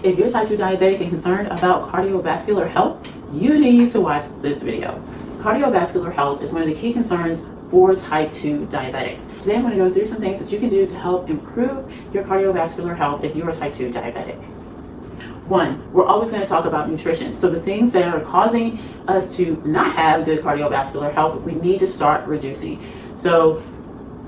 If you're type 2 diabetic and concerned about cardiovascular health, you need to watch this video. Cardiovascular health is one of the key concerns for type 2 diabetics. Today I'm going to go through some things that you can do to help improve your cardiovascular health if you are type 2 diabetic. One, we're always going to talk about nutrition. So the things that are causing us to not have good cardiovascular health, we need to start reducing. So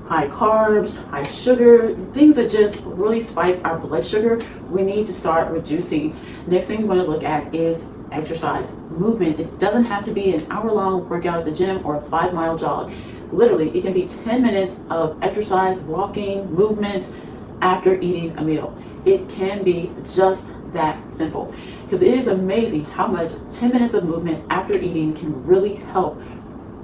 high carbs, high sugar, things that just really spike our blood sugar, we need to start reducing. Next thing we want to look at is exercise, movement. It doesn't have to be an hour-long workout at the gym or a 5-mile jog. Literally, it can be 10 minutes of exercise, walking, movement after eating a meal. It can be just that simple, because it is amazing how much 10 minutes of movement after eating can really help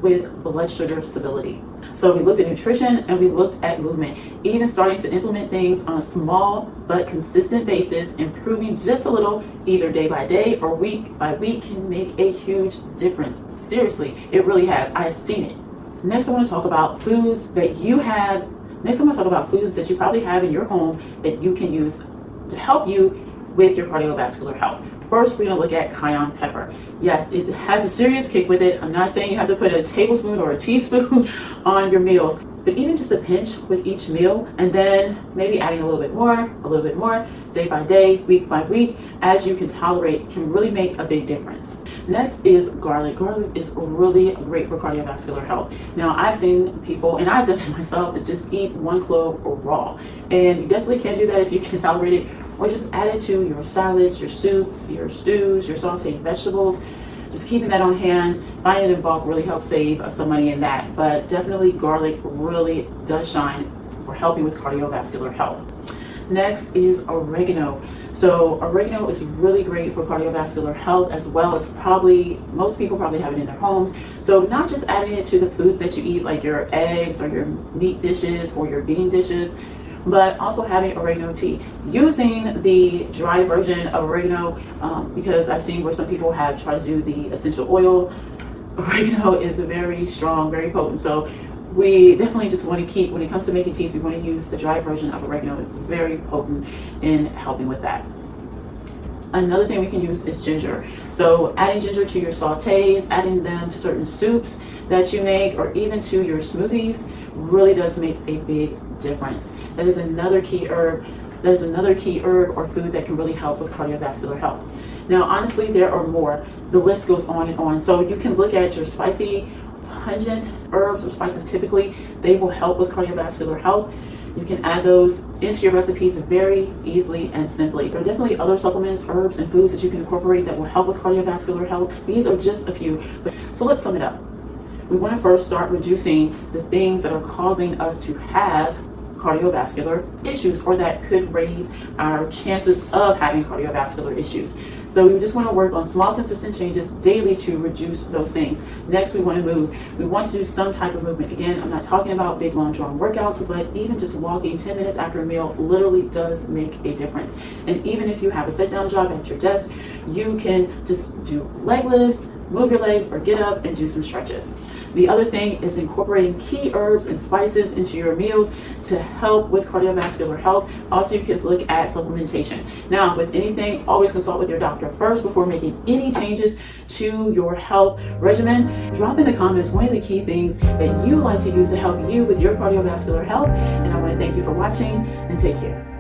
with blood sugar stability. So we looked at nutrition and we looked at movement, even starting to implement things on a small but consistent basis, improving just a little either day by day or week by week can make a huge difference. Seriously, it really has. I have seen it. Next, I want to talk about foods that you have. Next, I want to talk about foods that you probably have in your home that you can use to help you with your cardiovascular health. First, we're going to look at cayenne pepper. Yes, it has a serious kick with it. I'm not saying you have to put a tablespoon or a teaspoon on your meals, but even just a pinch with each meal, and then maybe adding a little bit more, day by day, week by week, as you can tolerate, can really make a big difference. Next is garlic. Garlic is really great for cardiovascular health. Now, I've seen people, and I've done it myself, is just eat 1 clove raw. And you definitely can do that if you can tolerate it, or just add it to your salads, your soups, your stews, your sauteed vegetables. Just keeping that on hand, buying it in bulk really helps save some money in that. But definitely garlic really does shine for helping with cardiovascular health. Next is oregano. So oregano is really great for cardiovascular health, as well as most people probably have it in their homes. So not just adding it to the foods that you eat, like your eggs or your meat dishes or your bean dishes, but also having oregano tea, using the dry version of oregano, because I've seen where some people have tried to do the essential oil. Oregano is very strong, very potent. So we definitely just want to keep, when it comes to making teas, we want to use the dry version of oregano. It's very potent in helping with that. Another thing we can use is ginger. So adding ginger to your sautés, adding them to certain soups that you make, or even to your smoothies, really does make a big difference. That is another key herb. That is another key herb or food that can really help with cardiovascular health. Now, honestly, there are more. The list goes on and on. So you can look at your spicy, pungent herbs or spices. Typically, they will help with cardiovascular health. You can add those into your recipes very easily and simply. There are definitely other supplements, herbs, and foods that you can incorporate that will help with cardiovascular health. These are just a few. So let's sum it up. We want to first start reducing the things that are causing us to have cardiovascular issues, or that could raise our chances of having cardiovascular issues. So we just want to work on small, consistent changes daily to reduce those things. Next, we want to move. We want to do some type of movement. Again, I'm not talking about big, long, drawn workouts, but even just walking 10 minutes after a meal literally does make a difference. And even if you have a sit-down job at your desk, you can just do leg lifts, move your legs, or get up and do some stretches. The other thing is incorporating key herbs and spices into your meals to help with cardiovascular health. Also, you can look at supplementation. Now, with anything, always consult with your doctor first before making any changes to your health regimen. Drop in the comments one of the key things that you like to use to help you with your cardiovascular health. And I want to thank you for watching, and take care.